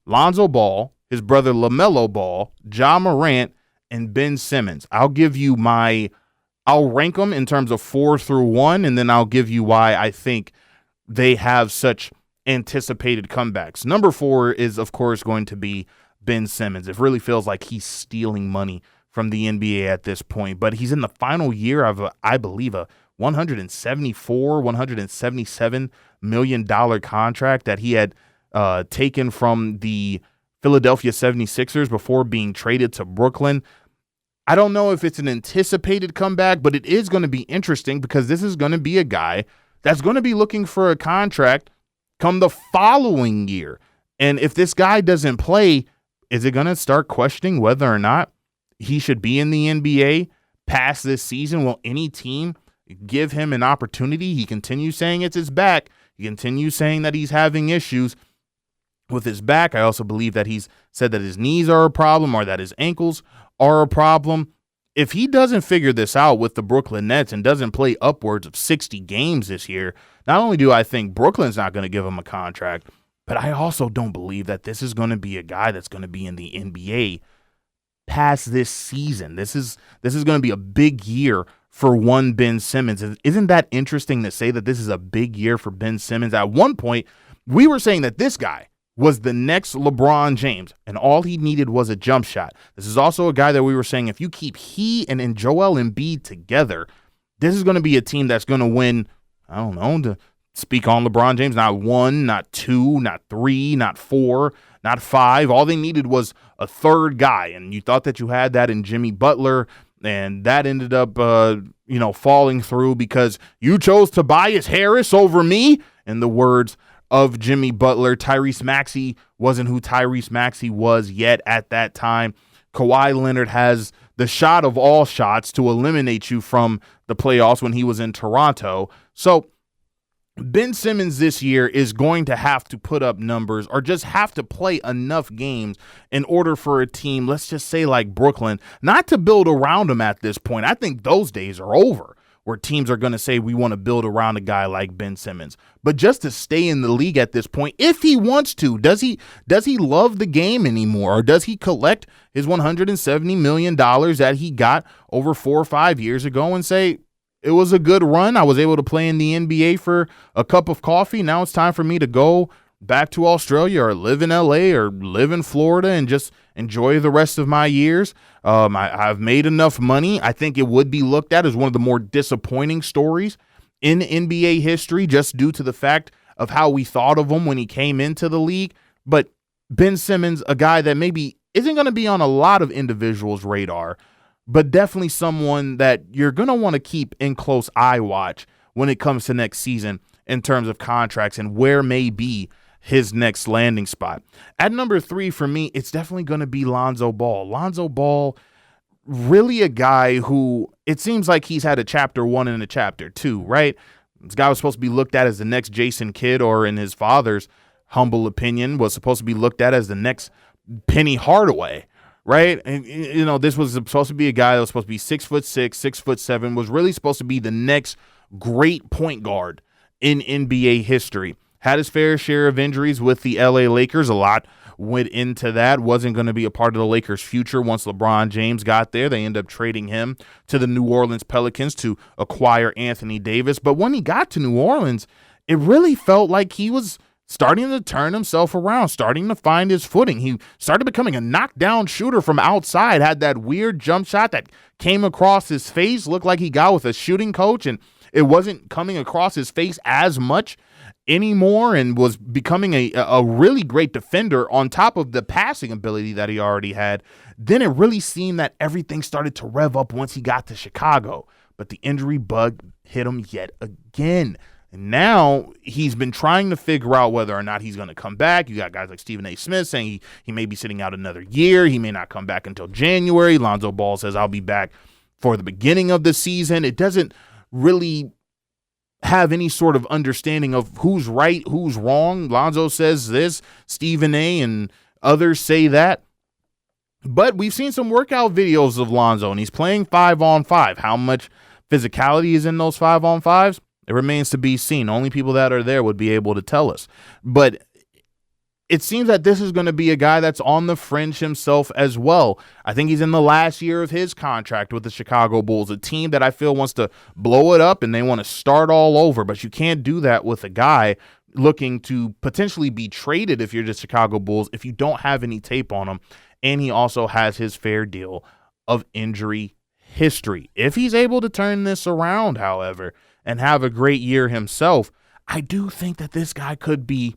Lonzo Ball, his brother Lamelo Ball, Ja Morant, and Ben Simmons. I'll rank them in terms of 4 through 1, and then I'll give you why I think they have such anticipated comebacks. Number 4 is, of course, going to be Ben Simmons. It really feels like he's stealing money from the NBA at this point, but he's in the final year of, I believe, a $177 million contract that he had taken from the Philadelphia 76ers before being traded to Brooklyn. I don't know if it's an anticipated comeback, but it is going to be interesting because this is going to be a guy that's going to be looking for a contract come the following year. And if this guy doesn't play, is it going to start questioning whether or not he should be in the NBA past this season? Will any team give him an opportunity? He continues saying it's his back. He continues saying that he's having issues with his back. I also believe that he's said that his knees are a problem or that his ankles are a problem. If he doesn't figure this out with the Brooklyn Nets and doesn't play upwards of 60 games this year, not only do I think Brooklyn's not going to give him a contract, but I also don't believe that this is going to be a guy that's going to be in the NBA past this season. This is going to be a big year for one Ben Simmons. Isn't that interesting to say that this is a big year for Ben Simmons? At one point, we were saying that this guy was the next LeBron James, and all he needed was a jump shot. This is also a guy that we were saying if you keep he and Joel Embiid together, this is going to be a team that's going to win, I don't know, to speak on LeBron James, not 1, not 2, not 3, not 4, not 5. All they needed was a third guy, and you thought that you had that in Jimmy Butler, and that ended up, falling through because you chose Tobias Harris over me, in the words of Jimmy Butler. Tyrese Maxey wasn't who Tyrese Maxey was yet at that time. Kawhi Leonard has the shot of all shots to eliminate you from the playoffs when he was in Toronto. So Ben Simmons this year is going to have to put up numbers or just have to play enough games in order for a team, let's just say like Brooklyn, not to build around him at this point. I think those days are over where teams are going to say we want to build around a guy like Ben Simmons. But just to stay in the league at this point, if he wants to, does he love the game anymore? Or does he collect his $170 million that he got over 4 or 5 years ago and say, it was a good run. I was able to play in the NBA for a cup of coffee. Now it's time for me to go back to Australia or live in LA or live in Florida and just enjoy the rest of my years. I've made enough money. I think it would be looked at as one of the more disappointing stories in NBA history just due to the fact of how we thought of him when he came into the league. But Ben Simmons, a guy that maybe isn't going to be on a lot of individuals' radar, but definitely someone that you're going to want to keep in close eye watch when it comes to next season in terms of contracts and where may be his next landing spot. At number 3 for me, it's definitely going to be Lonzo Ball. Lonzo Ball, really a guy who it seems like he's had a chapter 1 and a chapter 2, right? This guy was supposed to be looked at as the next Jason Kidd, or in his father's humble opinion, was supposed to be looked at as the next Penny Hardaway. Right. And, this was supposed to be a guy that was supposed to be 6'6", 6'7", was really supposed to be the next great point guard in NBA history. Had his fair share of injuries with the LA Lakers. A lot went into that. Wasn't going to be a part of the Lakers' future once LeBron James got there. They ended up trading him to the New Orleans Pelicans to acquire Anthony Davis. But when he got to New Orleans, it really felt like he was starting to turn himself around, starting to find his footing. He started becoming a knockdown shooter from outside, had that weird jump shot that came across his face, looked like he got with a shooting coach, and it wasn't coming across his face as much anymore, and was becoming a really great defender on top of the passing ability that he already had. Then it really seemed that everything started to rev up once he got to Chicago, but the injury bug hit him yet again. And now he's been trying to figure out whether or not he's going to come back. You got guys like Stephen A. Smith saying he may be sitting out another year. He may not come back until January. Lonzo Ball says, I'll be back for the beginning of the season. It doesn't really have any sort of understanding of who's right, who's wrong. Lonzo says this, Stephen A. and others say that. But we've seen some workout videos of Lonzo, and he's playing 5-on-5. How much physicality is in those 5-on-5s? It remains to be seen. Only people that are there would be able to tell us. But it seems that this is going to be a guy that's on the fringe himself as well. I think he's in the last year of his contract with the Chicago Bulls, a team that I feel wants to blow it up and they want to start all over, but you can't do that with a guy looking to potentially be traded if you're the Chicago Bulls if you don't have any tape on him. And he also has his fair deal of injury history. If he's able to turn this around, however, and have a great year himself, I do think that this guy could be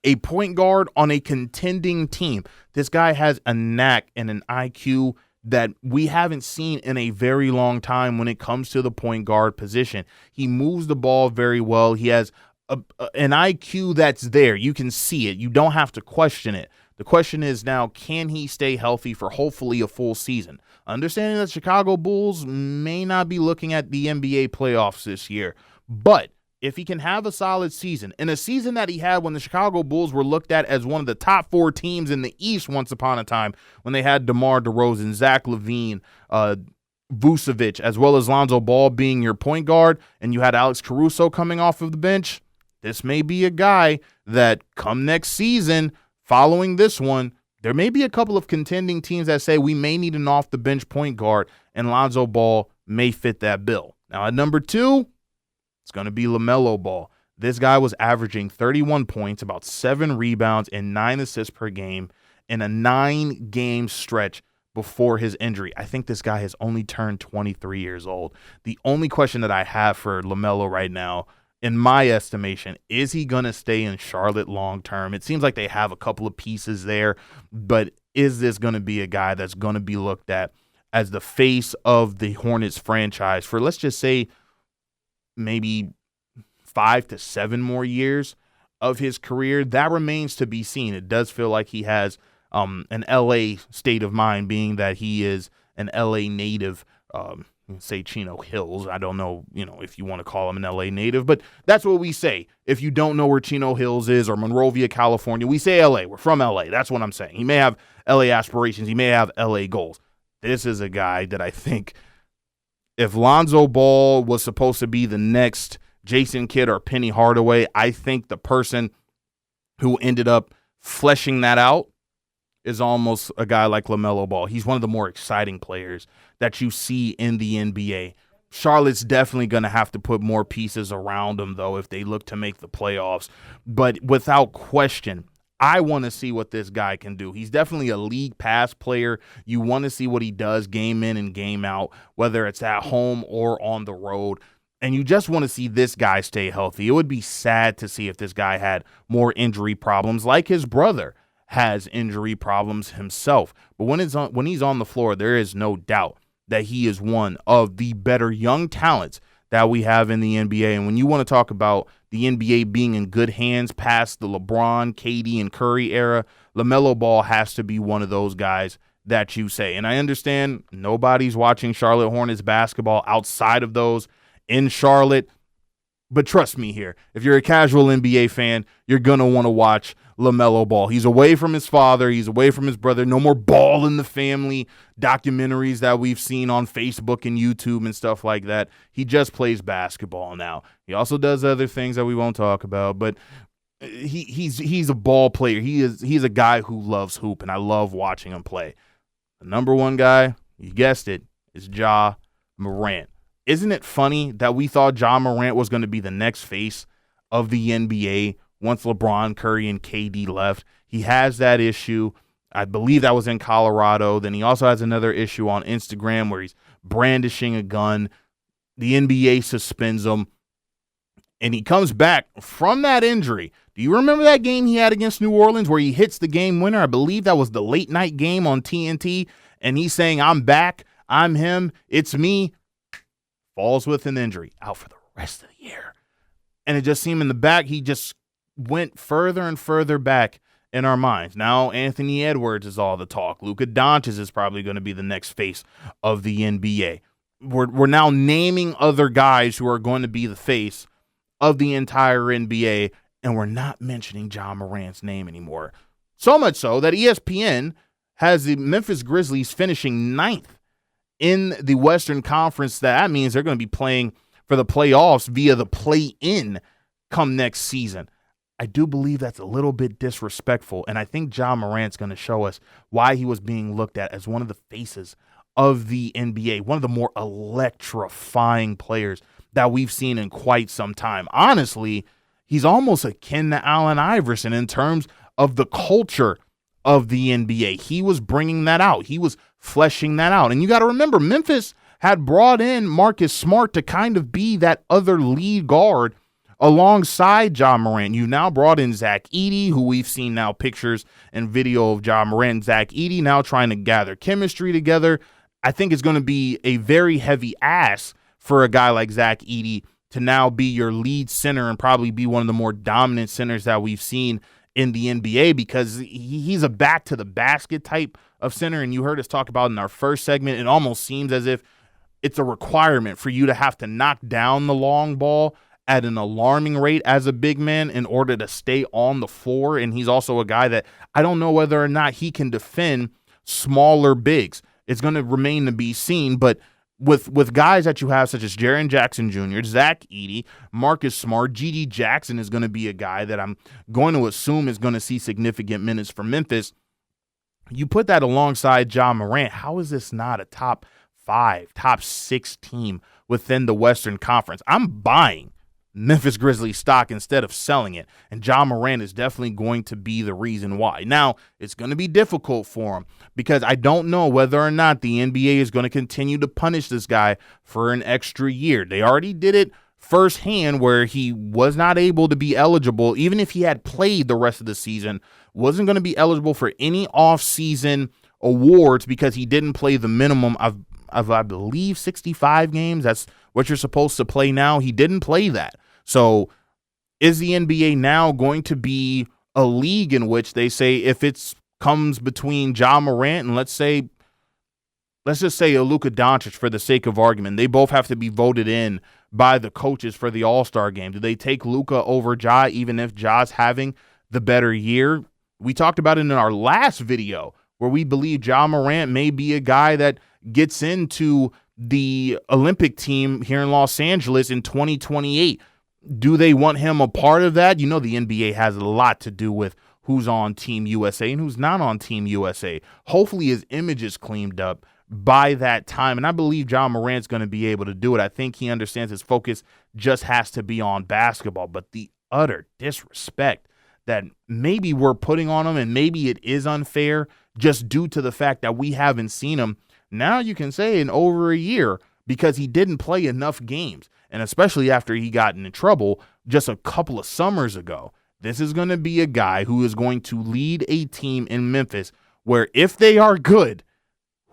a point guard on a contending team. This guy has a knack and an IQ that we haven't seen in a very long time when it comes to the point guard position. He moves the ball very well. He has an IQ that's there. You can see it. You don't have to question it. The question is now, can he stay healthy for hopefully a full season? Understanding that Chicago Bulls may not be looking at the NBA playoffs this year, but if he can have a solid season, in a season that he had when the Chicago Bulls were looked at as one of the top 4 teams in the East once upon a time, when they had DeMar DeRozan, Zach LaVine, Vucevic, as well as Lonzo Ball being your point guard, and you had Alex Caruso coming off of the bench, this may be a guy that come next season, following this one, there may be a couple of contending teams that say we may need an off-the-bench point guard, and Lonzo Ball may fit that bill. Now, at number 2, it's going to be Lamelo Ball. This guy was averaging 31 points, about 7 rebounds, and 9 assists per game in a 9-game stretch before his injury. I think this guy has only turned 23 years old. The only question that I have for Lamelo right now, in my estimation, is he going to stay in Charlotte long term? It seems like they have a couple of pieces there, but is this going to be a guy that's going to be looked at as the face of the Hornets franchise for, let's just say, maybe 5 to 7 more years of his career? That remains to be seen. It does feel like he has an LA state of mind, being that he is an LA native, say Chino Hills. I don't know, if you want to call him an LA native, but that's what we say. If you don't know where Chino Hills is or Monrovia, California, we say LA. We're from LA. That's what I'm saying. He may have LA aspirations. He may have LA goals. This is a guy that I think, if Lonzo Ball was supposed to be the next Jason Kidd or Penny Hardaway, I think the person who ended up fleshing that out is almost a guy like LaMelo Ball. He's one of the more exciting players that you see in the NBA. Charlotte's definitely going to have to put more pieces around him, though, if they look to make the playoffs. But without question, I want to see what this guy can do. He's definitely a league pass player. You want to see what he does game in and game out, whether it's at home or on the road. And you just want to see this guy stay healthy. It would be sad to see if this guy had more injury problems, like his brother has injury problems himself. But when he's on the floor, there is no doubt that he is one of the better young talents that we have in the NBA. And when you want to talk about the NBA being in good hands past the LeBron, KD, and Curry era, LaMelo Ball has to be one of those guys that you say. And I understand nobody's watching Charlotte Hornets basketball outside of those in Charlotte. But trust me here, if you're a casual NBA fan, you're going to want to watch LaMelo Ball. He's away from his father. He's away from his brother. No more Ball in the Family documentaries that we've seen on Facebook and YouTube and stuff like that. He just plays basketball now. He also does other things that we won't talk about, but he's a ball player. He's a guy who loves hoop, and I love watching him play. The number 1 guy, you guessed it, is Ja Morant. Isn't it funny that we thought Ja Morant was going to be the next face of the NBA once LeBron, Curry, and KD left? He has that issue. I believe that was in Colorado. Then he also has another issue on Instagram where he's brandishing a gun. The NBA suspends him, and he comes back from that injury. Do you remember that game he had against New Orleans where he hits the game winner? I believe that was the late night game on TNT, and he's saying, "I'm back. I'm him. It's me." Falls with an injury, out for the rest of the year. And it just seemed in the back, he just went further and further back in our minds. Now Anthony Edwards is all the talk. Luka Doncic is probably going to be the next face of the NBA. We're now naming other guys who are going to be the face of the entire NBA, and we're not mentioning Ja Morant's name anymore. So much so that ESPN has the Memphis Grizzlies finishing 9th in the Western Conference. That means they're going to be playing for the playoffs via the play-in come next season. I do believe that's a little bit disrespectful, and I think Ja Morant's going to show us why he was being looked at as one of the faces of the NBA, one of the more electrifying players that we've seen in quite some time. Honestly, he's almost akin to Allen Iverson in terms of the culture of the NBA. He was bringing that out. He was fleshing that out. And you got to remember, Memphis had brought in Marcus Smart to kind of be that other lead guard alongside Ja Morant. You now brought in Zach Edey, who we've seen now pictures and video of Ja Morant and Zach Edey now trying to gather chemistry together. I think it's going to be a very heavy ask for a guy like Zach Edey to now be your lead center and probably be one of the more dominant centers that we've seen in the NBA, because he's a back to the basket type of center. And you heard us talk about in our first segment, it almost seems as if it's a requirement for you to have to knock down the long ball at an alarming rate as a big man in order to stay on the floor. And he's also a guy that I don't know whether or not he can defend smaller bigs. It's going to remain to be seen, but with guys that you have such as Jaren Jackson Jr., Zach Edey, Marcus Smart, G.G. Jackson is going to be a guy that I'm going to assume is going to see significant minutes for Memphis. You put that alongside Ja Morant, how is this not a top 5, top 6 team within the Western Conference? I'm buying Memphis Grizzlies stock instead of selling it, and Ja Morant is definitely going to be the reason why. Now, it's going to be difficult for him because I don't know whether or not the NBA is going to continue to punish this guy for an extra year. They already did it firsthand where he was not able to be eligible, even if he had played the rest of the season, wasn't going to be eligible for any off-season awards because he didn't play the minimum of I believe 65 games. That's what you're supposed to play now. He didn't play that. So is the NBA now going to be a league in which they say if it comes between Ja Morant and let's just say a Luka Doncic for the sake of argument, they both have to be voted in by the coaches for the All-Star game. Do they take Luka over Ja even if Ja's having the better year? We talked about it in our last video where we believe Ja Morant may be a guy that gets into the Olympic team here in Los Angeles in 2028. Do they want him a part of that? You know, the NBA has a lot to do with who's on Team USA and who's not on Team USA. Hopefully his image is cleaned up by that time, and I believe Ja Morant's going to be able to do it. I think he understands his focus just has to be on basketball, but the utter disrespect that maybe we're putting on him, and maybe it is unfair just due to the fact that we haven't seen him, now you can say, in over a year because he didn't play enough games. And especially after he got into trouble just a couple of summers ago, this is going to be a guy who is going to lead a team in Memphis where if they are good,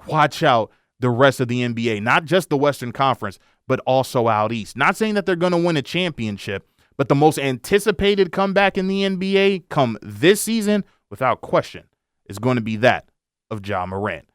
watch out the rest of the NBA, not just the Western Conference, but also out East. Not saying that they're going to win a championship, but the most anticipated comeback in the NBA come this season, without question, is going to be that of Ja Morant.